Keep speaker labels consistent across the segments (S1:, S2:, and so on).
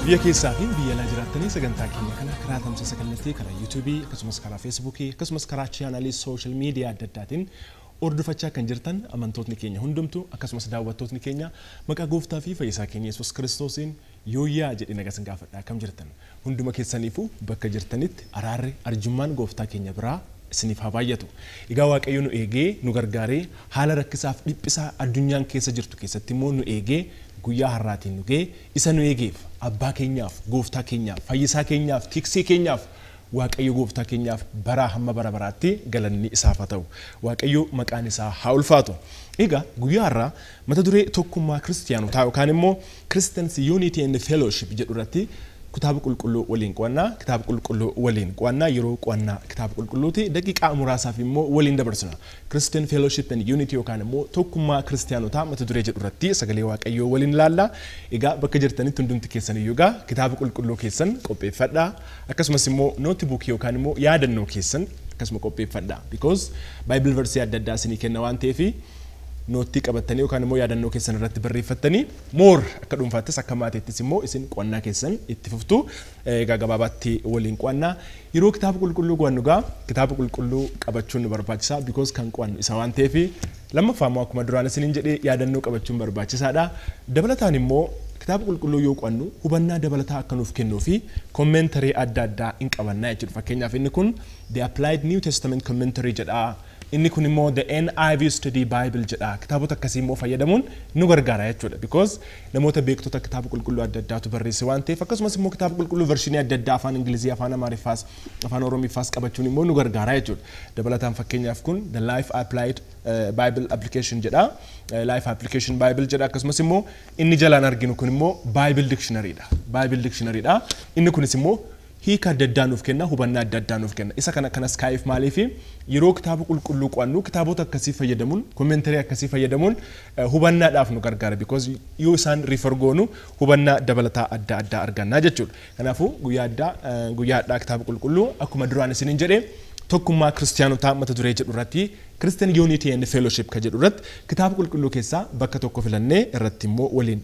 S1: Biyya keessaa fi biyya alaa jiraattanii sagantaa keenya kana karaa tamsaasa kallattii karaa YouTube akkasumas karaa Facebook akkasumas karaa chaanalii social media adda addaatiin ordufachaa kan jirtan amantootni keenya hundumtu akkasumas daawwattootni keenya maqaa gooftaa fi fayyisaa keenya Yesuus Kiristoosiin yooyyaa jedhee nagaa sin gaafadhaa kam jirtan hunduma keessaniifuu bakka jirtanitti araarri arjummaan gooftaa keenya biraa isiniif haa baay'atu. Egaa Waaqayyo nu eegee nu gargaaree haala rakkisaaf dhiphisaa addunyaan keessa jirtu keessatti immoo nu eegee guyyaa har'aatiin nu ga'e isa nu eegeef abbaa keenyaaf gooftaa keenyaaf fayyisaa keenyaaf tiksee keenyaaf Waaqayyo gooftaa keenyaaf bara hamma bara baraatti galanni isaaf haa ta'u. Waaqayyo maqaan isaa haa ulfaatu. Egaa guyyaa har'aa mata duree tokkummaa kiristaanotaa yookaan immoo Christians Unity and Fellowship jedhu irratti kitaaba qulqulluu waliin qo'annaa kitaaba qulqulluu waliin qo'annaa yeroo qo'annaa kitaaba qulqulluuti daqiiqaa muraasaaf immoo waliin dabarsina. Christian Fellowship and Unity yookaan immoo tokkummaa kiristaanotaa mata duree jedhu irratti sagalee Waaqayyoo waliin ilaalla. Egaa bakka jirtanitti hundumti keessan iyyuu egaa kitaaba qulqulluu keessan qopheeffadhaa akkasumas immoo nootebook yookaan immoo yaadannoo keessan akkasuma qopheeffadhaa because Bible verse adda addaa isinii kenna waan ta'eef nootti qabattanii yookaan immoo yaadannoo keessan irratti barreeffattanii moor akka dhuunfaattis akka maatiittis immoo isin qo'annaa keessan itti fuftu egaa gabaabaatti waliin qo'annaa yeroo kitaaba qulqulluu qo'annu gaa kitaaba qulqulluu qabachuun nu barbaachisa because kan qo'annu isa waan ta'eef lammaffaa immoo akkuma duraan isiniin jedhee yaadannoo qabachuun barbaachisaadha dabalataan immoo kitaaba qulqulluu yoo qo'annu hubannaa dabalataa akka nuuf kennuu fi kommentarii adda addaa hin qabannaa jechuudha fakkeenyaaf inni kun the applied New Testament commentary jedha. Inni kun immoo the NIV Study Bible jedha kitaabota akkasii immoo fayyadamuun nu gargaara jechuudha because namoota beektota kitaaba qulqulluu adda addaatu barreesse waan ta'eef akkasumas immoo kitaaba qulqulluu vershinii adda addaa afaan Ingilizii afaan Amaariffaas afaan Oromiiffaas qabachuun immoo nu gargaara jechuudha dabalataan fakkeenyaaf kun the Life Applied Bible Application jedha Life Application Bible jedha akkasumas immoo inni jalaan arginu kun immoo Bible Dictionary dha inni kunis immoo hiika adda addaa nuuf kenna hubannaa adda addaa nuuf kenna isa kana Skype maaliif yeroo kitaaba qulqulluu qo'annu kitaabota akkasii fayyadamuun kommentarii akkasii fayyadamuun hubannaadhaaf nu gargaara because yoo isaan refer goonu hubannaa dabalataa adda addaa arganna jechuudha kanaafuu guyyaa addaa kitaaba qulqulluu akkuma duraan isiniin jedhee tokkummaa kiristaanotaa mata duree jedhu irratti Christian Unity and Fellowship ka jedhu irratti kitaaba qulqulluu keessaa bakka tokko filannee irratti immoo waliin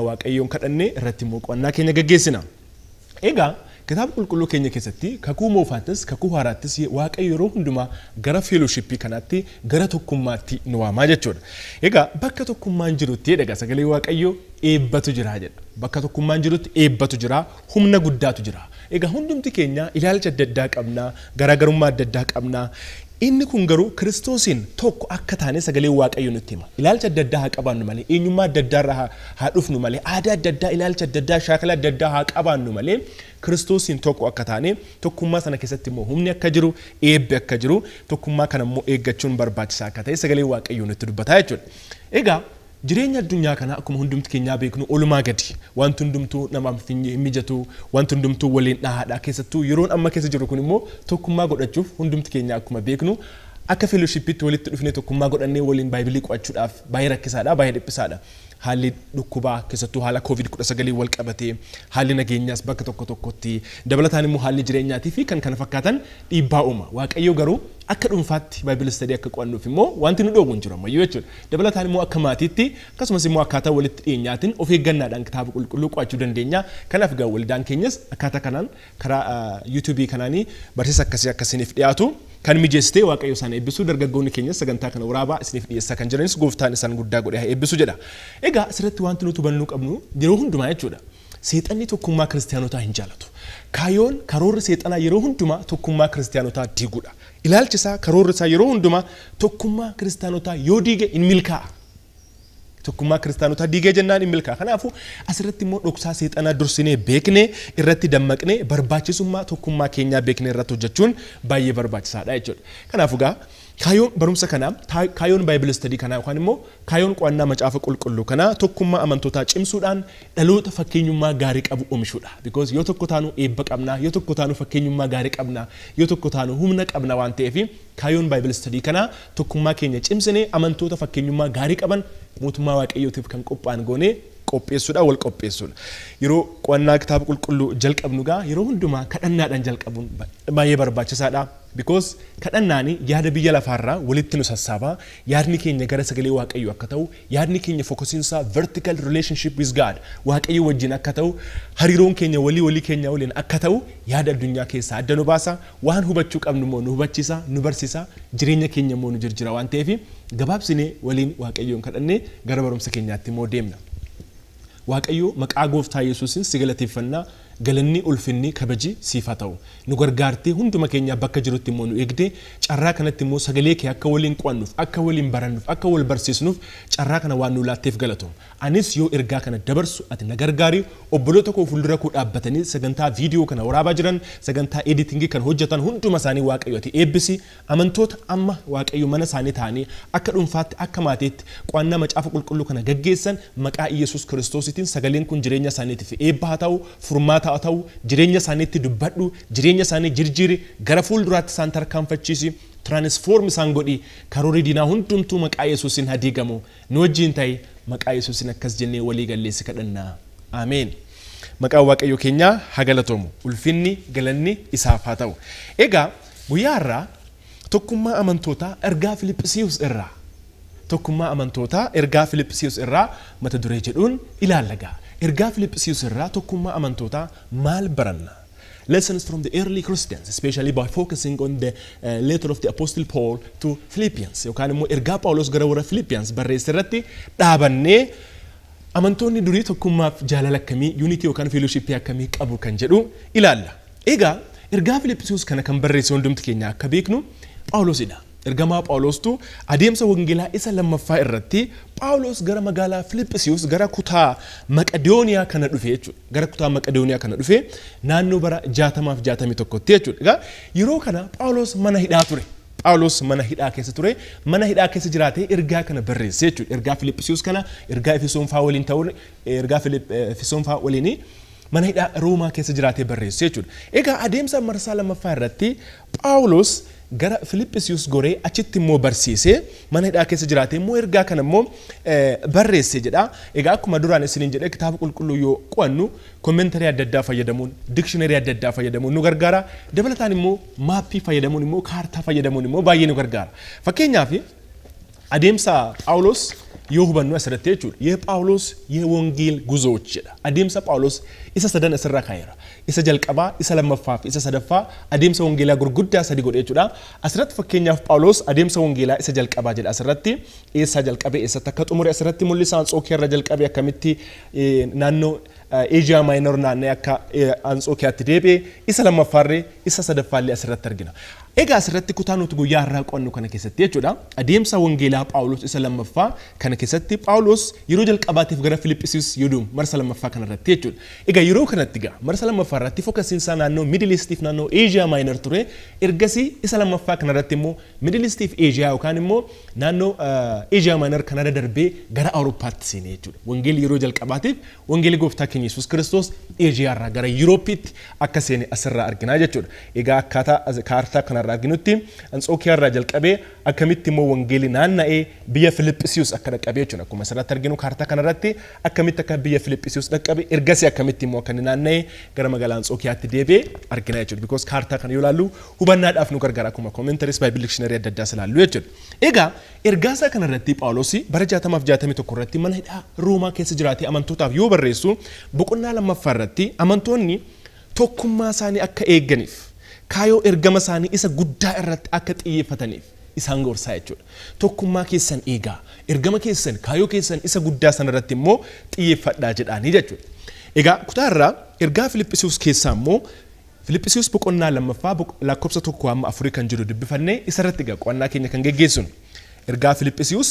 S1: Waaqayyoon kadhannee irratti immoo qo'annaa keenya gaggeessina. Egaa kitaaba qulqulluu keenya keessatti kakuu moofaattis kakuu haaraattis Waaqayyo yeroo hundumaa gara fellowship kanaatti gara tokkummaatti nu waamaa jechuudha. Egaa bakka tokkummaan jirutti egaa sagalee Waaqayyo eebbatu jira jedha. Bakka tokkummaan jirutti eebbatu jira, humna guddaatu jira. Egaa hundumti keenya ilaalcha adda addaa qabna, garaagarummaa adda addaa qabna. Inni kun garuu Kiristoosiin tokko akka taane sagalee Waaqayyo nutti hima. Ilaalcha adda addaa haa qabaannu malee, eenyummaa adda addaa irraa haa dhufnu malee, aadaa adda addaa, ilaalcha adda addaa, shaakala adda addaa haa qabaannu malee, Kiristoosiin tokko akka taane tokkummaa sana keessatti immoo humni akka jiru, eebbi akka jiru, tokkummaa kana immoo eeggachuun barbaachisaa akka ta'e sagalee Waaqayyo nutti dubbata jechuudha. Egaa jireenya addunyaa kana akkuma hundumti keenyaa beeknu olumaa gadi wanti hundumtuu namaaf mijatu wanti hundumtuu waliin dhahaadha keessattuu yeroon amma keessa jiru kun immoo tokkummaa godhachuuf hundumti keenyaa akkuma beeknu akka fellowshipitti walitti dhufnee tokkummaa godhannee waliin Baayibilii qo'achuudhaaf baay'ee rakkisaadha baay'ee dhiphisaadha. Haalli dhukkubaa keessattuu haala COVID-19 wal qabatee haalli nageenyaas bakka tokko tokkotti dabalataan immoo haalli jireenyaatii fi kan kana fakkaatan dhiibbaa uuma. Waaqayyo garuu akka dhuunfaatti Bible study akka qo'annuuf immoo wanti nu dhoowwu hin jiru ammayyuu jechuudha. Dabalataan immoo akka maatiitti akkasumas immoo akkaataa walitti dhiyeenyaatiin of eeggannaadhaan kitaaba qulqulluu qo'achuu dandeenya. Kanaaf egaa waldaan keenyas akkaataa kanaan karaa YouTube kanaanii barsiisa akkasiniif dhiyaatu kan mijeessitee Waaqayyo isaan eebbisuu dargaggoonni keenyas sagantaa kana waraabaa isiniif dhiyeessaa kan jiranis gooftaan isaan guddaa godhee eebbisuu jedha. Egaa asirratti wanti nuti hubannuu qabnu yeroo hundumaa jechuudha. Seexanni tokkummaa kiristaanotaa hin jaalatu. Karoorri seexanaa yeroo hundumaa tokkummaa kiristaanotaa diiguudha. Ilaalchi isaa karoorri isaa yeroo hundumaa tokkummaa kiristaanotaa yoo diige hin milkaa'a. Tokkummaa kiristaanotaa diigee jennaan hin milkaa'a. Kanaafuu asirratti immoo dhoksaa seexanaa dursinee beeknee irratti dammaqnee barbaachisummaa tokkummaa keenyaa beeknee irratti hojjechuun baay'ee barbaachisaadha jechuudha. Kanaafuu gaa kaayoon barumsa kana kaayoon Bible study kana yookaan immoo kaayoon qo'annaa macaafa qulqulluu kana tokkummaa amantootaa cimsuudhaan dhaloota fakkeenyummaa gaarii qabu oomishuudha. Because yoo tokko taanu eebba qabna, yoo tokko taanu fakkeenyummaa gaarii qabna, yoo tokko taanu humna qabna waan ta'eef kaayoon Bible study kana tokkummaa keenya cimsinee amantoota fakkeenyummaa gaarii qaban mootummaa Waaqayyootiif kan qophaa'an goonee qopheessuudha wal qopheessuudha. Yeroo qo'annaa kitaaba qulqulluu jalqabnu gaa yeroo hundumaa kadhannaadhaan jalqabuun baay'ee barbaachisaadha. Because kadhannaani yaada biyya lafaarraa walitti nu sassaabaa yaadni keenya gara sagalee waaqayyo akka ta'u yaadni keenya fokusiinsa vertical relationship with God waaqayyo wajjin akka ta'u hariiroon keenya walii keenya waliin akka ta'u yaada addunyaa keessaa adda nu baasa waan hubachuu qabnu immoo nu hubachiisa nu barsiisa jireenya keenya immoo nu jijjiira waan ta'eef gabaabsinee waliin waaqayyoon kadhannee gara barumsa keenyaatti immoo deemna. Waaqayyo maqaa gooftaa Yesuusin si galateeffannaa galanni ulfinni kabaji siif haa ta'u nu gargaartee hunduma keenya bakka jirutti immoo nu eegdee carraa kanatti immoo sagalee kee akka waliin qo'annuuf akka waliin barannuuf akka wal barsiisnuuf carraa kana waan nu laatteef galatoom anis yoo ergaa kana dabarsu ati na gargaari obboloota koo fuuldura koo dhaabbatanii sagantaa viidiyoo kana waraabaa jiran sagantaa editingii kan hojjetan hunduma isaanii waaqayyo ati eebbisi amantoota amma waaqayyo mana isaanii ta'anii akka dhuunfaatti akka maatiitti qo'annaa macaafa qulqulluu kana gaggeessan maqaa Yesuus Kiristoositiin sagaleen kun jireenya isaaniitiif eebba haa ta'u furmaata haa ta'u jireenya isaaniitti dubbadhu jireenya isaanii jirjiiri gara fuulduraatti isaan tarkaanfachiisi transform isaan godhi karoora diinaa hundumtuu maqaa Yesuusin hadiigamu nu wajjin ta'e maqaa Yesuusin akkas jennee walii galleessi kadhannaa ameen. Maqaa waaqayyo keenyaa haa galatomu ulfinni galanni isaaf haa ta'u. Egaa guyyaa irraa tokkummaa amantootaa ergaa Filiphisiiyus irraa tokkummaa amantootaa ergaa Filiphisiiyus irraa mata duree jedhuun ilaallagaa. Ergaa Filiphisiiyus irraa tokkummaa amantootaa maal baranna? Lessons from the early Christians, especially by focusing on the letter of the Apostle Paul to Philippians. Yookaan immoo ergaa Phaawulos gara warra Philippians barreesse irratti dhaabannee amantoonni durii tokkummaaf jaalala akkamii unity yookaan fellowship akkamii qabu kan jedhu ilaalla. Egaa ergaa Filiphisiiyus kana kan barreesse hundumti keenya akka beeknu Phaawulosidha. Ergamaa Phaawulostu adeemsa wangeelaa isa lammaffaa irratti Phaawulos gara magaalaa Filiphisiiyus gara kutaa Maqedooniyaa kana dhufe jechuudha. Gara kutaa Maqedooniyaa kana dhufe naannoo bara 60-61 jechuudha. Egaa yeroo kana Phaawulos mana hidhaa ture. Phaawulos mana hidhaa keessa ture. Mana hidhaa keessa jiraatee ergaa kana barreesse jechuudha. Ergaa Filiphisiiyus kana ergaa Efesoonfaa waliin ta'uun ergaa Efesoonfaa waliin mana hidhaa Roomaa keessa jiraatee barreesse jechuudha. Egaa adeemsa marsaa lammaffaa irratti Phaawulos gara Filiphisiiyus goree achitti immoo barsiisee mana hidhaa keessa jiraatee immoo ergaa kana immoo barreesse jedha. Egaa akkuma duraan isiniin jedhe kitaaba qulqulluu yoo qo'annu kommentarii adda addaa fayyadamuun dictionary adda addaa fayyadamuun nu gargaara. Dabalataan immoo maappii fayyadamuun immoo kaartaa fayyadamuun immoo baay'ee nu gargaara. Fakkeenyaaf adeemsa Phaawulos yoo hubannu asirratti jechuudha. Phaawulos የወንጌል ጉዞዎች jedha. Adeemsa Phaawulos isa sadan asirra kaayera. Isa jalqabaa, isa lammaffaa fi isa sadaffaa adeemsa wangeelaa gurguddaa sadi godhe jechuudha. Asirratti fakkeenyaaf Phaawulos adeemsa wangeelaa isa jalqabaa jedha. Asirratti eessa jalqabe eessatti akka xumure asirratti mul'isa Anxookiyaa irra jalqabe akkamitti naannoo Asia Minor naannoo akka Anxookiyaatti deebi'e isa lammaffaarree isa sadaffaallee asirratti argina. Egaa asirratti kutaa nuti guyyaa irraa qo'annu kana keessatti jechuudha. Adeemsa wangeelaa Phaawulos isa lammaffaa kana keessatti Phaawulos yeroo jalqabaatiif gara Filiphisiiyus yooduu marsa lammaffaa kana irratti jechuudha. Egaa yeroo kanatti gaa marsa lammaffaa irratti fookasiinsaa naannoo Middle East fi naannoo Asia Minor ture. Ergasii isa lammaffaa kana irratti immoo Middle East fi Asia yookaan immoo naannoo Asia Minor kana irra darbee gara Awurooppaatti seenee jechuudha. Wangeelli yeroo jalqabaatiif wangeelli gooftaa keenya Yesuus Kiristoos Asia irraa gara Yuurooppiitti akka seene asirraa arginaa jechuudha. Egaa akkaataa kaartaa kana irraa arginutti Anxookiyaa irraa jalqabee akkamitti immoo wangeelli naanna'ee biyya Filiphisiiyus akka dhaqqabe jechuudha. Akkuma asirratti arginu kaartaa kana irratti akkamitti akka biyya Filiphisiiyus dhaqqabe ergasii akkamitti immoo akka naanna'ee gara magaalaa Anxookiyaatti deebi'ee argina jechuudha. Because kaartaa kana yoo ilaallu hubannaadhaaf nu gargaara akkuma commentaries Bible dictionary adda addaa ilaallu jechuudha. Egaa ergaasaa kana irratti Phaawulos bara 60-61 irratti mana hidhaa Roomaa keessa jiraatee amantootaaf yoo barreessu boqonnaa lammaffaa irratti amantoonni tokkummaa isaanii akka eegganiif kaayoo ergama isaanii isa guddaa irratti akka xiyyeeffataniif isaan gorsaa jechuudha. Tokkummaa keessan eegaa ergama keessan kaayoo keessan isa guddaa sana irratti immoo xiyyeeffadhaa jedhaanii jechuudha. Egaa kutaa irraa ergaa Filiphisiiyus keessaa immoo Filiphisiiyus boqonnaa lammaffaa lakkoofsa 1-4 kan jiru dubbifannee isarratti egaa qo'annaa keenya kan geggeessinu. Ergaa Filiphisiiyus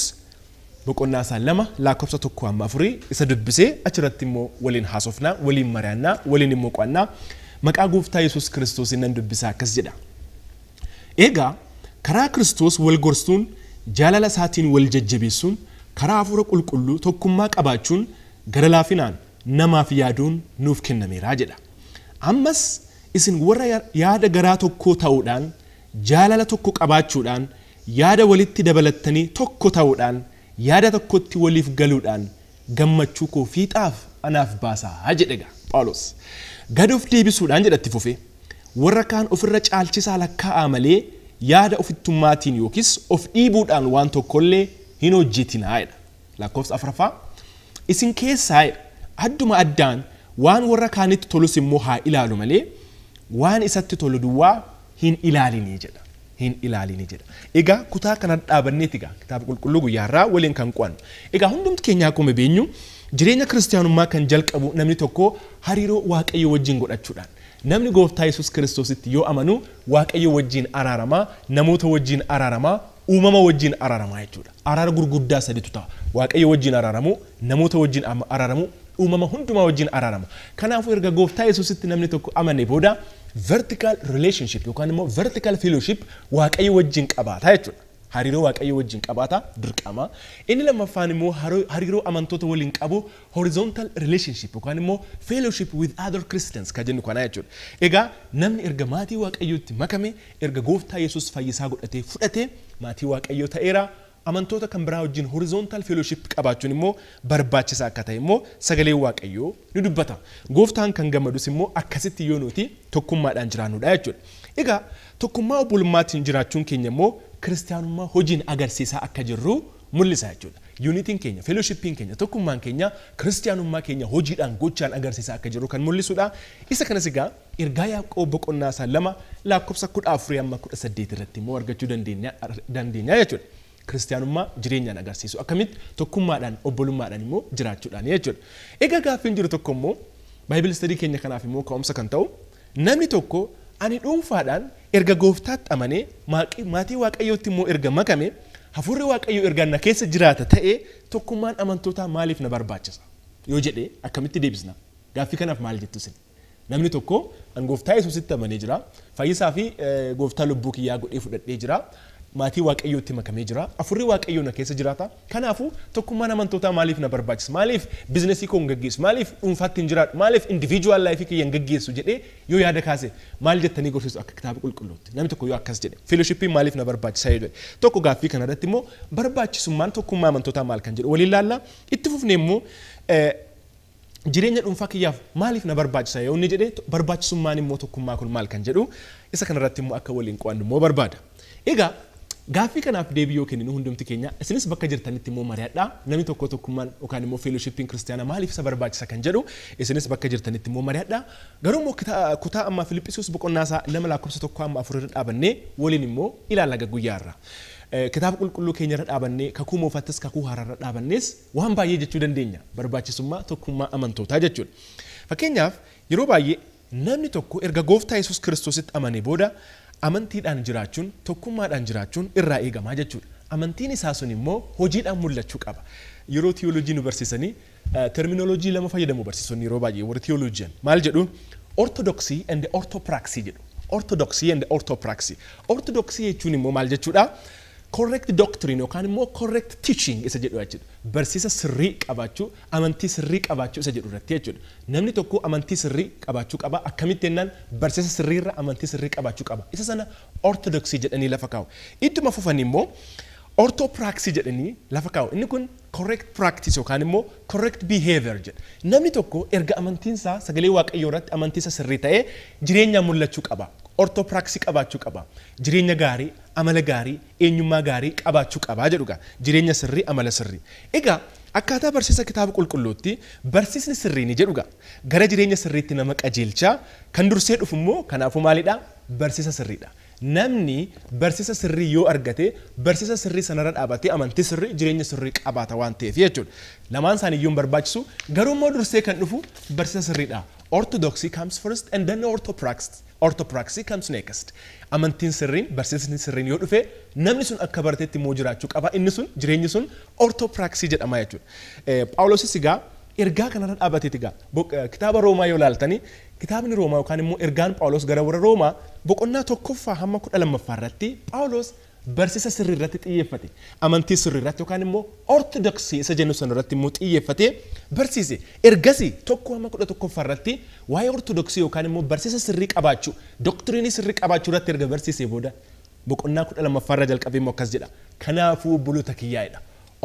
S1: boqonnaa isaa 2 lakkoofsa 1-4 isa dubbisee achirratti immoo waliin haasofnaa, waliin mari'annaa, waliin immoo qo'annaa. Maqaa gooftaa Yesuus Kiristoos nan dubbisaa akkas jedha. Egaa karaa Kiristoos wal gorsuun jaalala isaatiin wal jajjabeessuun karaa hafuura qulqulluu tokkummaa qabaachuun gara laafinaan namaaf yaaduun nuuf kennameera jedha. Ammas isin warra yaada garaa tokkoo ta'uudhaan jaalala tokko qabaachuudhaan yaada walitti dabalattanii tokko ta'uudhaan yaada tokkotti waliif galuudhaan gammachuu koo fiixaaf anaaf baasaa jedhega Phaawulos. Gad of deebisuudhaan jedhatti fufee warra kaan ofirra caalchisaa lakkaa'aa malee yaada ofittummaatiin yookiis of dhiibuudhaan waan tokkollee hin hojjetinaa jedha. Lakkoofsa afuraffaa isin keessaa adduma addaan waan warra kaanitti tolus immoo haa ilaalu malee waan isatti tolu duwwaa hin ilaalinii jedha. Hin ilaalinii jedha. Egaa kutaa kana dhaabanneeti egaa kitaaba qulqulluu guyyaarraa waliin kan qo'annu. Egaa hundumti keenya akkuma beenyu jireenya kiristaanummaa kan jalqabu namni tokko hariiroo Waaqayyo wajjin godhachuudhaan. Namni Gooftaa Yesuus Kiristoositti yoo amanu Waaqayyo wajjin araaramaa, namoota wajjin araaramaa, uumama wajjin araaramaa jechuudha. Araara gurguddaa sadiitu ta'a. Waaqayyo wajjin araaramu, namoota wajjin araaramu, uumama hundumaa wajjin araaramu. Kanaafuu erga Gooftaa Yesuusitti namni tokko amane booda vertical relationship yookaan immoo vertical fellowship Waaqayyo wajjin qabaata jechuudha. Hariiroo Waaqayyo wajjin qabaata dirqama. Inni lammaffaan immoo hariiroo amantoota waliin qabu horizontal relationship yookaan immoo fellowship with other Christians ka jennu kana jechuudha. Egaa namni erga maatii Waaqayyootti makame erga Gooftaa Yesuus fayyisaa godhatee fudhatee maatii Waaqayyoo ta'eera. Amantoota kan biraa wajjin horizontal fellowship qabaachuun immoo barbaachisaa akka ta'e immoo sagalee Waaqayyoo ni dubbata. Gooftaan kan gammadus immoo akkasitti yoo nuti tokkummaadhaan jiraannudha jechuudha. Egaa tokkummaa obbolummaatiin jiraachuun keenya immoo kiristaanummaa hojiin agarsiisaa akka jirru mul'isa jechuudha. Unitiin keenya, fellowshipiin keenya, tokkummaan keenya, kiristaanummaa keenya hojiidhaan gochaan agarsiisaa akka jirru kan mul'isudha. Isa kanas egaa ergaa Yaaqoob boqonnaa 2 lakkoofsa 14-18 irratti immoo argachuu dandeenya jechuudha. Kiristaanummaa jireenyaan agarsiisu akkamitti tokkummaadhaan obbolummaadhaan immoo jiraachuudhaan jechuudha. Egaa gaaffiin jiru tokko immoo Bible study keenya kanaaf immoo ka'umsa kan ta'u namni tokko ani dhuunfaadhaan erga Gooftaatti amanee maatii Waaqayyootti immoo erga makame hafuurri Waaqayyoo erga na keessa jiraata ta'ee tokkummaan amantootaa maaliif na barbaachisa yoo jedhee akkamitti deebisna? Gaaffii kanaaf maal jettu isin? Namni tokko an Gooftaa Yesuusitti amanee jira, fayyisaa fi Gooftaa lubbuu kiyyaa godhee fudhadhee jira. Maatii Waaqayyootti makamee jira. Hafuurri Waaqayyoo na keessa jiraata. Kanaafuu tokkummaan amantootaa maaliif na barbaachisa? Maaliif biizinasii koo hin gaggeessu? Maaliif dhuunfaatti hin jiraadhu? Maaliif individual life kiyya hin gaggeessu jedhee yoo yaada kaase maal jettanii gorsiisu akka kitaaba qulqulluutti? Namni tokko yoo akkas jedhe fellowshipiin maaliif na barbaachisa jedhe tokko gaaffii kana irratti immoo barbaachisummaan tokkummaa amantootaa maal kan jedhu waliin ilaalla. Itti fufnee immoo jireenya dhuunfaa kiyyaaf maaliif na barbaachisa yoo inni jedhe barbaachisummaan immoo tokkummaa kun maal kan jedhu isa kana irratti immoo akka waliin qo'annu immoo barbaada. Egaa gaaffii kanaaf deebii yoo kenninu hundumti keenya isinis bakka jirtanitti immoo mari'adhaa. Namni tokko tokkummaan yookaan immoo fellowshipiin kiristaanaa maaliif isa barbaachisa kan jedhu isinis bakka jirtanitti immoo mari'adhaa. Garuu immoo kutaa amma Filiphisius boqonnaa 2 lakkoofsa 1-4 irra dhaabannee waliin immoo ilaalla guyyaarra. Kitaaba qulqulluu keenya irra dhaabannee kakuu moofattis kakuu haaraa irra dhaabannees waan baay'ee jechuu dandeenya barbaachisummaa tokkummaa amantootaa jechuudha. Fakkeenyaaf yeroo baay'ee namni tokko erga Gooftaa Yesuus Kiristoositti amane booda amantiidhaan jiraachuun tokkummaadhaan jiraachuun irraa eegamaa jechuudha. Amantiin isaa sun immoo hojiidhaan mul'achuu qaba. Yeroo teoloojii nu barsiisanii terminoloojii lama fayyadamu barsiisonni yeroo baay'ee warri teoloojiyan maal jedhu orthodoxy and orthopraxy jedhu. Orthodoxy and orthopraxy. Orthodoxy jechuun immoo maal jechuudha? Correct doctrine yookaan immoo correct teaching isa jedhu jechuudha. Barsiisa sirrii qabaachuu, amantii sirrii qabaachuu isa jedhu irratti jechuudha. Namni tokko amantii sirrii qabaachuu qaba. Akkamitti jennaan barsiisa sirriirra amantii sirrii qabaachuu qaba. Isa sana orthodoxy jedhanii lafa kaa'u. Ittuma fufanii immoo orthopraxy jedhanii lafa kaa'u. Inni kun correct practice yookaan immoo correct behavior jedha. Namni tokko erga amantiinsaa sagalee Waaqayyoo irratti amantiisa sirrii ta'ee jireenyaan mul'achuu qaba. Orthopraxy qabaachuu qaba. Jireenya gaarii, amala gaarii, eenyummaa gaarii qabaachuu qaba jedhuga. Jireenya sirrii, amala sirrii. Egaa akkaataa barsiisa kitaaba qulqulluutti barsiisni sirrii ni jedhuga. Gara jireenya sirriitti nama qajeelchaa kan dursee dhufu immoo kanaafuu maalidha? Barsiisa sirriidha. Namni barsiisa sirrii yoo argate barsiisa sirrii sanarra dhaabatee amantii sirrii jireenya sirrii qabaata waan ta'eef jechuudha. Lamaan isaanii iyyuu barbaachisu garuu immoo dursee kan dhufu barsiisa sirriidha. Orthodoxy comes first and then orthopraxy comes next. Amantiin sirriin barsiisni sirriin yoo dhufe namni sun akka barateetti immoo jiraachuu qaba. Inni sun jireenyi sun orthopraxy jedhama jechuudha. Phaawulosis egaa ergaa kanarra dhaabateeti egaa kitaaba Roomaa yoo ilaaltanii kitaabni Roomaa yookaan immoo ergaan Phaawulos gara warra Roomaa boqonnaa 1-12 irratti Phaawulos barsiisa sirrii irratti xiyyeeffate. Amantii sirrii irratti yookaan immoo orthodoxy isa jennu sana irratti immoo xiyyeeffate barsiise. Ergasii 1-11 irratti waa'ee orthodoxy yookaan immoo barsiisa sirrii qabaachuu, doktiriinii sirrii qabaachuu irratti erga barsiisee booda boqonnaa 12 irra jalqabee immoo akkas jedha. Kanaafuu obboloota kiyyaa'edha.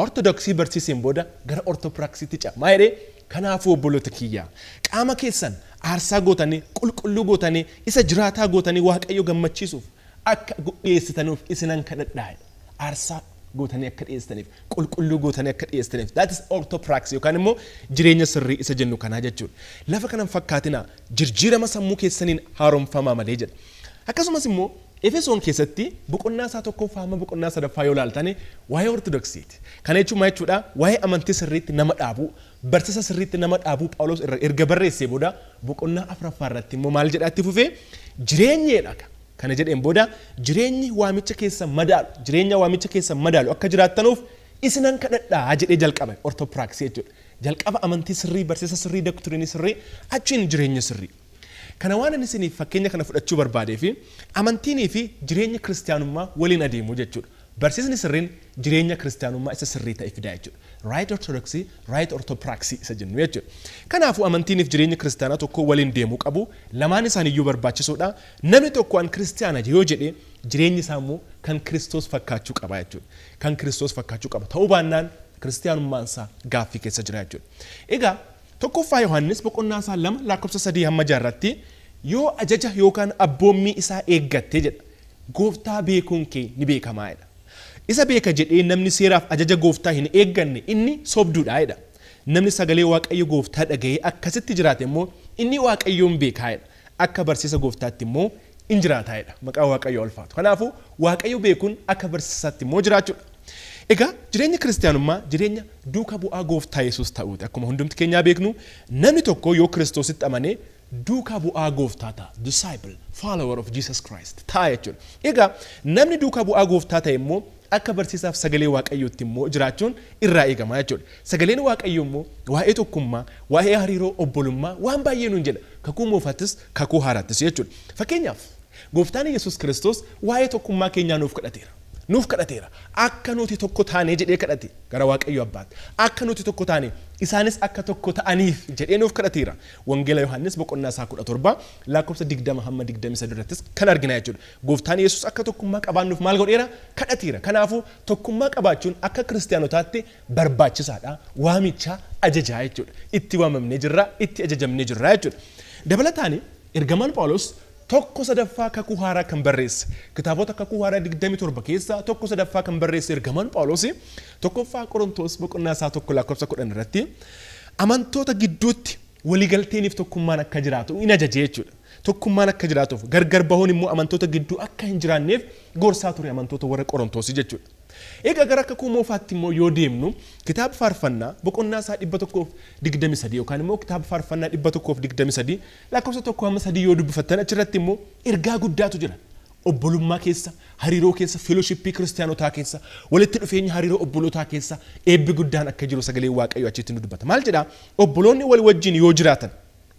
S1: ortodoksii barsiiseen booda gara ortopiraaksiitti ce'a. Maa jedhee kanaafuu obboloota kiyyaa qaama keessan aarsaa gootanii qulqulluu gootanii isa jiraataa gootanii Waaqayyo gammachiisuuf akka dhiyeessitaniif isinan kadhadhaa. Aarsaa gootanii akka dhiyeessitaniif qulqulluu gootanii akka dhiyeessitaniif that is orthopraxy yookaan immoo jireenya sirrii isa jennu kanaa jechuudha. Lafa kanan fakkaatina jijjiirama sammuu keessaniin haaromfamaa malee jedha. Akkasumas immoo Efesoon keessatti boqonnaa isaa tokkoffaa hamma boqonnaa sadaffaa yoo ilaaltan waa'ee ortodoksiiti. Kana jechuun maal jechuudha? Waa'ee amantii sirriitti nama dhaabuu, barsiisa sirriitti nama dhaabuu Phaawulos erga barreessee booda boqonnaa afuraffaa irratti immoo maal jedhaa itti fufee jireenyeedha. Kana jedheen booda jireenyi waamicha keessa madaalu, jireenya waamicha keessa madaalu akka jiraattanuuf isinan kadhadhaa jedhee jalqaba ortopiraaksii jechuudha. Jalqaba amantii sirrii, barsiisa sirrii, doktrinii sirrii, achiin jireenya sirrii. Kana waan inni isiniif fakkeenya kana fudhachuu barbaadee fi amantiinii fi jireenya kiristaanummaa waliin adeemu jechuudha. Barsiisni sirriin jireenya kiristaanummaa isa sirrii ta'e fidaa jechuudha. Right orthodoxy, right orthopraxy isa jennu jechuudha. Kanaafuu amantiiniif jireenya kiristaanaa tokko waliin deemuu qabu. Lamaan isaaniiyyuu barbaachisoodha. Namni tokko an kiristaana yoo jedhee jireenyi isaa immoo kan Kiristoos fakkaachuu qaba jechuudha. Kan Kiristoos fakkaachuu qaba. Ta'uu baannaan kiristaanummaan isaa gaaffii keessa jira jechuudha. Egaa tokkoffaa Yohaannis boqonnaa isaa 2 lakkoofsa 3 hamma 6 irratti yoo ajaja yookaan abboommii isaa eeggatte jedha gooftaa beekuun kee ni beekamaadha. Isa beeka jedhee namni seeraaf ajaja gooftaa hin eegganne inni sobduudha jedha. Namni sagalee Waaqayyo gooftaa dhaga'ee akkasitti jiraate immoo inni Waaqayyoon beekaadha. Akka barsiisa gooftaatti immoo in jiraataadha. Maqaa Waaqayyo ulfaatu. Kanaafuu Waaqayyo beekuun akka barsiisaatti immoo jiraachuudha. Egaa jireenya kiristaanummaa jireenya duuka bu'aa gooftaa Yesuus ta'uuti. Akkuma hundumti keenyaa beeknu namni tokko yoo Kiristoositti amanee duuka bu'aa gooftaa ta'a. Disciple, follower of Jesus Christ ta'a jechuudha. Egaa namni duuka bu'aa gooftaa ta'e immoo akka barsiisaaf sagalee Waaqayyootti immoo jiraachuun irraa eegama jechuudha. Sagaleen Waaqayyoo immoo waa'ee tokkummaa, waa'ee hariiroo obbolummaa waan baay'ee nuun jedha. Kakuu moofattis, kakuu haarattis jechuudha. Fakkeenyaaf gooftaan Yesuus Kiristoos waa'ee tokkummaa keenyaa nuuf kadhateera. Akka nuti tokko taanee jedhee kadhate gara Waaqayyo Abbaatti. Akka nuti tokko taanee isaanis akka tokko ta'aniif jedhee nuuf kadhateera. Wangeela Yohaannis boqonnaa isaa 17 lakkoofsa 20 hamma 23 irrattis kan argina jechuudha. Gooftaan Yesuus akka tokkummaa qabaannuuf maal godheera? Kadhateera. Kanaafuu tokkummaa qabaachuun akka kiristaanotaatti barbaachisaadha. Waamicha ajajaa jechuudha. Itti waamamnee jirra, itti ajajamnee jirra jechuudha. Dabalataan ergamaan Phaawulos tokko sadaffaa kakuu haaraa kan barreesse kitaabota kakuu haaraa 27 keessa tokko sadaffaa kan barreesse ergamaan Phaawulos tokkoffaa Qorontos boqonnaa isaa 1 lakkoofsa 10 irratti amantoota gidduutti waliigalteeniif tokkummaan akka jiraatu in ajaje jechuudha. Tokkummaan akka jiraatuuf gargar bahuun immoo amantoota gidduu akka hin jiraanneef gorsaa ture amantoota warra Qorontos jechuudha. Egaa gara kakuu moofaatti immoo yoo deemnu kitaaba faarfannaa boqonnaa isaa 123 yookaan immoo kitaaba faarfannaa 123 lakkoofsa 1 hamma 3 yoo dubbifattan achirratti immoo ergaa guddaatu jira. Obbolummaa keessa, hariiroo keessa, fellowshippii kiristaanotaa keessa, walitti dhufeenya hariiroo obbolootaa keessa eebbi guddaan akka jiru sagalee Waaqayyoo achitti nu dubbata. Maal jedhaa? Obboloonni wal wajjin yoo jiraatan,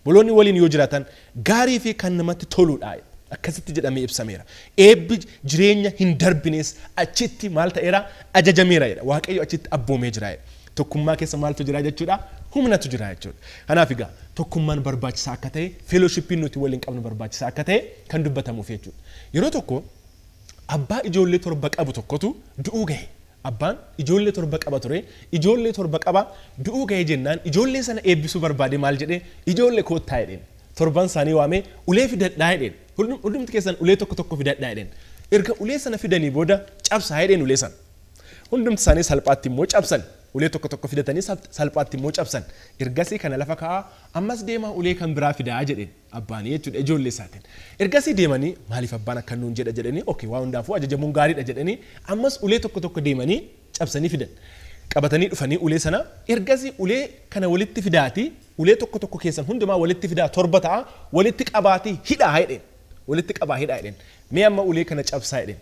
S1: obboloonni waliin yoo jiraatan gaarii fi kan namatti toluudha. Akkasitti jedhamee ibsameera. Eebbi jireenya hin darbines achitti maal ta'eera? Ajajameera jedha. Waaqayyo achitti abboomee jira jedha. Tokkummaa keessa maaltu jira jechuudha? Humnatu jira jechuudha. Kanaaf egaa tokkummaan barbaachisaa akka ta'e, fellowshippiin nuti waliin qabnu barbaachisaa akka ta'e kan dubbatamuuf jechuudha. Yeroo tokko abbaa ijoollee 7 qabu tokkotu du'uu gahe. Abbaan ijoollee 7 qaba ture. Ijoollee 7 qaba du'uu gahe jennaan ijoollee sana eebbisuu barbaade maal jedhee ijoollee koottaa jedheen. 7 isaanii waamee ulee fidadhaa jedheen. Hundumti keessan ulee tokko fidadhaa jedheen. Erga ulee sana fidanii booda cabsaa jedheen ulee sana. Hundumti isaanii salphaatti immoo cabsan. Ulee tokko fidatanii salphaatti immoo cabsan. Ergasii kana lafa kaa'aa ammas deemaa ulee kan biraa fidaa jedheen abbaanii jechuudha ijoollee isaatiin. Ergasii deemanii maaliif abbaan akka nuun jedha jedhanii okay waa hundaafuu ajajamuun gaariidha jedhanii ammas ulee tokko deemanii cabsanii fidan. Qabatanii dhufanii ulee sana ergasii ulee kana walitti fidaati ulee tokko keessan hundumaa walitti fidaa 7 ta'a walitti qabaatii hidhaa jedheen. Walitti qabaa hidhaa jedheen. Mee amma ulee kana cabsaa jedheen.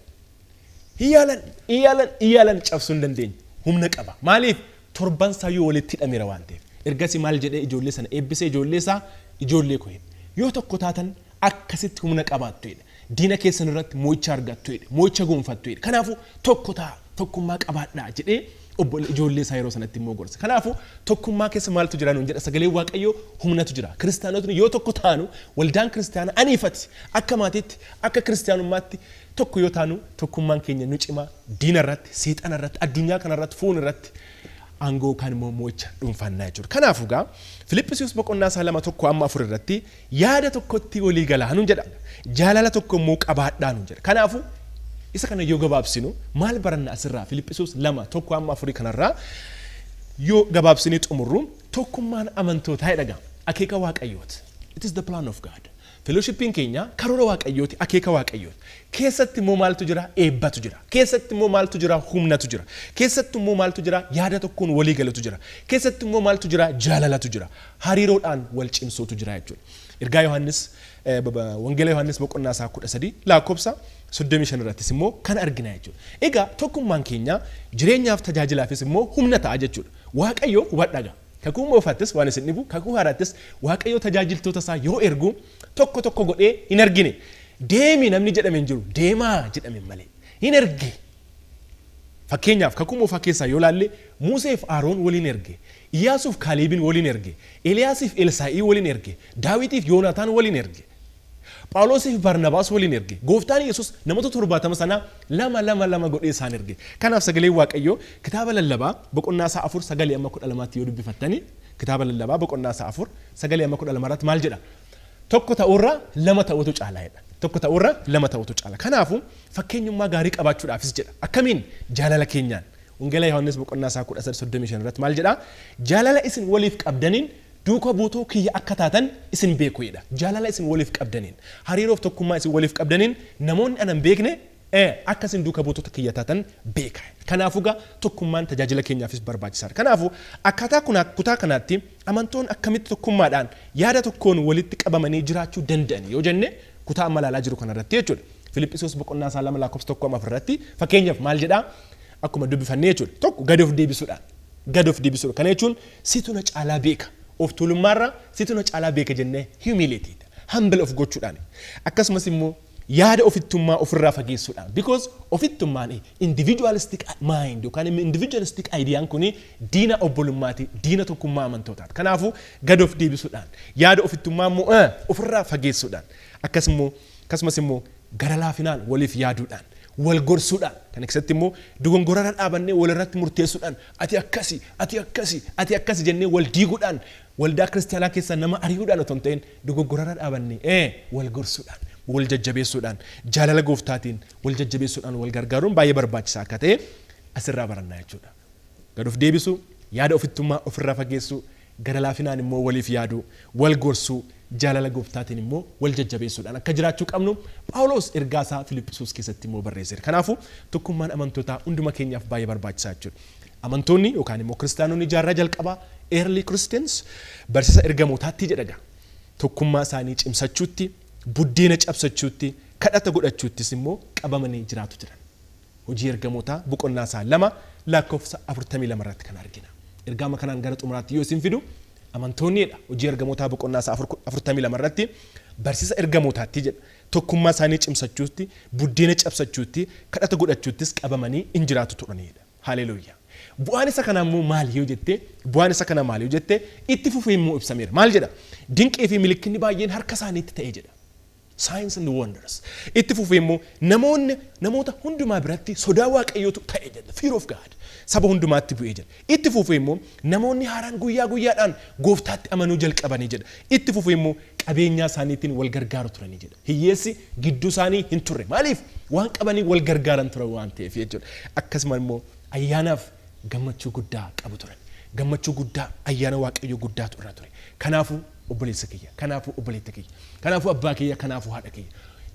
S1: Iyaalan cabsuu hin dandeenye. Humna qaba. Maaliif 7 saayyoo walitti hidhameera waan ta'eef. Ergasii maal jedhee ijoollee sana eebbisee ijoollee isaa ijoollee koo yoo tokko taatan akkasitti humna qabaattu jedha. Diina keessan irratti moo'icha argattu jedha. Moo'icha gonfattu jedha. Kanaafuu tokko ta'a tokkummaa qabaadhaa jedhee ijoollee isaa yeroo sanatti immoo gorsa. Kanaafuu tokkummaa keessa maaltu jira nuun jedha sagalee Waaqayyoo humnatu jira. Kiristaanotni yoo tokko taanu waldaan kiristaanaa aniifati akka maatiitti akka kiristaanummaatti tokko yoo taanu tokkummaan keenya nu cimaa diina irratti seexana irratti addunyaa kana irratti fuun irratti aangoo kan immoo mo'icha dhuunfannaa jechuudha. Kanaafuu gaa Filiphisius boqonnaa isaa 2:4 irratti yaada tokkotti walii galaa nuun jedha. Jaalala tokko immoo qabaadhaa nuun jedha. Kanaafuu isa kana yoo gabaabsinu maal baranna asirraa Filiphisius 2:1-4 kanarraa yoo gabaabsinii xumurru tokkummaan amantootaa jedhaga akeeka Waaqayyooti. It is the plan of God. Fellowshipiin keenya karoora Waaqayyooti akeeka Waaqayyooti. Keessatti immoo maaltu jira? Eebbatu jira. Keessatti immoo maaltu jira? Humnatu jira. Keessatti immoo maaltu jira? Yaada tokkoon walii galatu jira. Keessatti immoo maaltu jira? Jaalalatu jira. Hariiroodhaan wal cimsootu jira jechuudha. Ergaa Yohaannis Wangeela Yohaannis boqonnaa isaa 13 lakkoofsa 35 irrattis immoo kan argina jechuudha. Egaa tokkummaan keenya jireenyaaf tajaajilaafis immoo humna ta'a jechuudha. Waaqayyo hubadhaga. Kakuu moofattis waan isin dhibu kakuu haaraattis Waaqayyo tajaajiltoota isaa yoo ergu tokko tokko godhee hin argine. Deemi namni jedhame hin jiru. Deemaa jedhame malee. Hin erge. Fakkeenyaaf kakuu moofaa keessaa yoo laalle Museef Aaroon waliin erge. Iyyaasuuf Kaaleebin waliin erge. Eliyaasiif Elsaa'ii waliin erge. Daawitiif Yoonaataan waliin erge. Phaawulosiif Barnabaas waliin erge. Gooftaan Yesuus namoota 70 sana lama godhee isaan erge. Kanaaf sagalee Waaqayyoo kitaaba lallabaa boqonnaa isaa 4:9-12 yoo dubbifattani kitaaba lallabaa boqonnaa isaa 4:9-12 irratti maal jedha? Tokko ta'urra lama ta'utu caalaa jedha. Tokko ta'urra lama ta'utu caala. Kanaafuu fakkeenyummaa gaarii qabaachuudhaafis jedha. Akkamiin jaalala keenyaan Wangeela Yohaannis boqonnaa isaa 13:35 irratti maal jedha? Jaalala isin waliif qabdaniin duuka buutuu kiyya akka taatan isin beeku jedha. Jaalala isin waliif qabdaniin hariiroof tokkummaa isin waliif qabdaniin namoonni anan beekne akka isin duuka buutuu kiyya taatan beeka. Kanaafuu gaa tokkummaan tajaajila keenyaafis barbaachisaadha. Kanaafuu akkaataa kutaa kanaatti amantoon akkamitti tokkummaadhaan yaada tokkoon walitti qabamanii jiraachuu danda'an yoo jenne kutaa amma ilaalaa jiru kanarratti jechuudha. Filiphisius boqonnaa isaa 2:1-4 irratti fakkeenyaaf maal jedhaa? Akkuma dubbifannee jechuudha. Tokko gad of deebisuudhaan. Gad of deebisuudha. Kana jechuun situ na caalaa beeka. Of tuulummaarraa situ na caalaa beeka jennee humiliated. Humble of gochuudhaan. Akkasumas immoo yaada ofittummaa ofirraa fageessuudhaan. Because ofittummaan individualistic mind yookaan individualistic ideyaan kuni diina obbolummaati, diina tokkummaa amantootaati. Kanaafuu gad of deebisuudhaan yaada ofittummaa immoo ofirraa fageessuudhaan. Akkasumas immoo gara laafinaan waliif yaaduudhaan. Wal gorsuudhaan kan keessatti immoo dogongorarra dhaabannee walirratti murteessuudhaan ati akkasi jennee wal diiguudhaan waldaa kiristaanaa keessa nama ari'uudhaan otoo hin ta'in dogongorarra dhaabannee wal gorsuudhaan wal jajjabeessuudhaan jaalala gooftaatiin wal jajjabeessuudhaan wal gargaaruun baay'ee barbaachisaa akka ta'e asirraa barannaa jechuudha. Gad of deebisuu, yaada ofittummaa ofirraa fageessuu, gara laafinaan immoo waliif yaaduu, wal gorsuu, jaalala gooftaatiin immoo wal jajjabeessuudhaan akka jiraachuu qabnu Phaawulos ergaa isaa Filiphisius keessatti immoo barreesseera. Kanaafuu tokkummaan amantootaa hunduma keenyaaf baay'ee barbaachisaa jechuudha. Amantoonni yookaan immoo kiristaanonni jaarraa jalqabaa early Christians barsiisa ergamootaatti jedhaga. Tokkummaa isaanii cimsachuutti, buddeena cabsachuutti, kadhata godhachuuttis immoo qabamanii jiraatu jiran. Hojii ergamootaa boqonnaa isaa 2 lakkoofsa 42 irratti kan argina. Ergama kanaan gara xumuraatti yoo isin fidu amantoonniidha. Hojii ergamootaa boqonnaa isaa 42 irratti barsiisa ergamootaatti jedha. Tokkummaa isaanii cimsachuutti, buddeena cabsachuutti, kadhata godhachuuttis qabamanii in jiraatu turanidha. Haleluuyaa. Bu'aan isa kanaa immoo maali yoo jette itti fufee immoo ibsameera. Maal jedha? Dinqii fi milikinni baay'een harka isaaniitti ta'ee jedha. Signs and wonders. Itti fufee immoo namoota hundumaa biratti sodaa Waaqayyootu ta'ee jedha. Fear of God. Saba hundumaatti bu'ee jedha. Itti fufee immoo namoonni haaraan guyyaa guyyaadhaan gooftaatti amanuu jalqabanii jedha. Itti fufee immoo qabeenyaa isaaniitiin wal gargaaru turanii jedha. Hiyyeessi gidduu isaanii hin turre. Maaliif? Waan qabanii wal gargaaran turan waan ta'eef jechuudha. Akkasuma immoo ayyaanaaf gammachuu guddaa qabu turan. Gammachuu guddaa ayyaana Waaqayyoo guddaatu irra ture. Kanaafuu obboleessa kiyya, kanaafuu obboleetta kiyya, kanaafuu abbaa kiyya, kanaafuu haadha kiyya.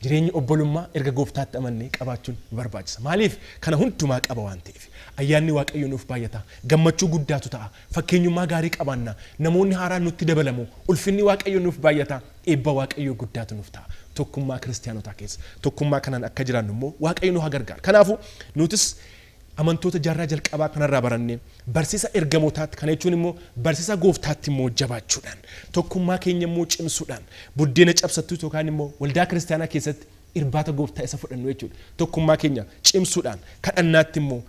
S1: Jireenyi obbolummaa erga gooftaatti amannee qabaachuun barbaachisa. Maaliif? Kana hundumaa qaba waan ta'eef. Ayyaanni Waaqayyoo nuuf baay'ata. Gammachuu guddaatu ta'a. Fakkeenyummaa gaarii qabaanna. Namoonni haaraan nutti dabalamu. Ulfinni Waaqayyoo nuuf baay'ata. Eebba Waaqayyoo guddaatu nuuf ta'a. Tokkummaa kiristaanotaa keessa. Tokkummaa kanaan akka jiraannu immoo Waaqayyo nu haa gargaaru. Kanaafuu nutis amantoota jaarraa jalqabaa kanarraa barannee barsiisa ergamootaatti kana jechuun immoo barsiisa gooftaatti immoo jabaachuudhaan tokkummaa keenya immoo cimsuudhaan buddeena cabsattuu yookaan immoo waldaa kiristaanaa keessatti irbaata gooftaa isa fudhannu jechuudha. Tokkummaa keenya cimsuudhaan kadhannaatti immoo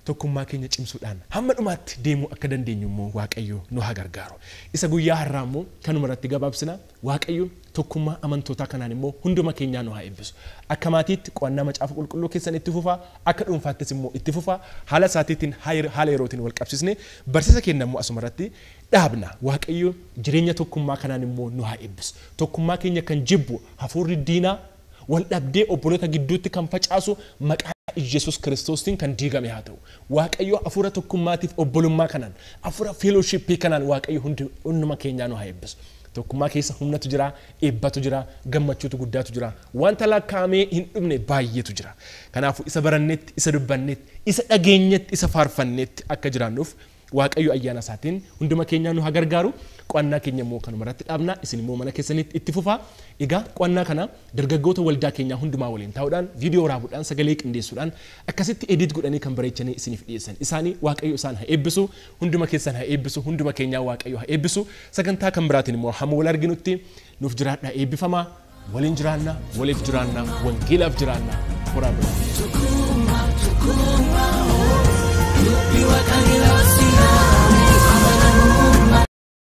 S1: tokkummaa keenya cimsuudhaan hamma dhumaatti deemuu akka dandeenyu immoo Waaqayyo nu haa gargaaru. Isa guyyaa har'aa immoo kanuma irratti gabaabsina Waaqayyo tokkummaa amantootaa kanaan immoo hunduma keenyaa nu haa eebbisu. Akka maatiitti qo'annaa macaafa qulqulluu keessan itti fufaa, akka dhuunfaattis immoo itti fufaa, haala isaatiitiin haala yerootiin wal qabsisne barsiisa keenya immoo asuma irratti dhaabna. Waaqayyo jireenya tokkummaa kanaan immoo nu haa eebbisu. Tokkummaa keenya kan jibbu hafuurri diinaa wal dhabdee obboloota gidduutti kan facaasu maqaa Yesus Kiristoosin kan diigame haa ta'u. Waaqayyo hafuura tokkummaatiif obbolummaa kanaan, hafuura fellowshipii kanaan Waaqayyo hunduma keenyaa nu haa eebbisu. Tokkummaa keessa humnatu jira, eebbatu jira, gammachuutu guddaatu jira. Wanta lakkaa'amee hin dhumne baay'eetu jira. Kanaafuu isa barannetti, isa dubbannetti, isa dhageenyetti, isa faarfannetti akka jiraannuuf Waaqayyo ayyaana isaatiin hunduma keenyaa nu haa gargaaru. Qo'annaa keenya immoo kanuma irratti dhaabna. Isin immoo mana keessanitti itti fufaa. Egaa qo'annaa kana dargaggoota waldaa keenyaa hundumaa waliin ta'uudhaan viidiyoo waraabuudhaan sagalee qindeessuudhaan akkasitti edit godhanii kan bareechanii isiniif dhiyeessan. Isaanii Waaqayyo isaan haa eebbisu, hunduma keessan haa eebbisu, hunduma keenyaa Waaqayyo haa eebbisu. Sagantaa kan biraatiin immoo hamma wal arginutti nuuf jiraadhaa eebbifamaa. Waliin jiraannaa, waliif jiraannaa, wangeelaaf jiraannaa. Horaa bulaa.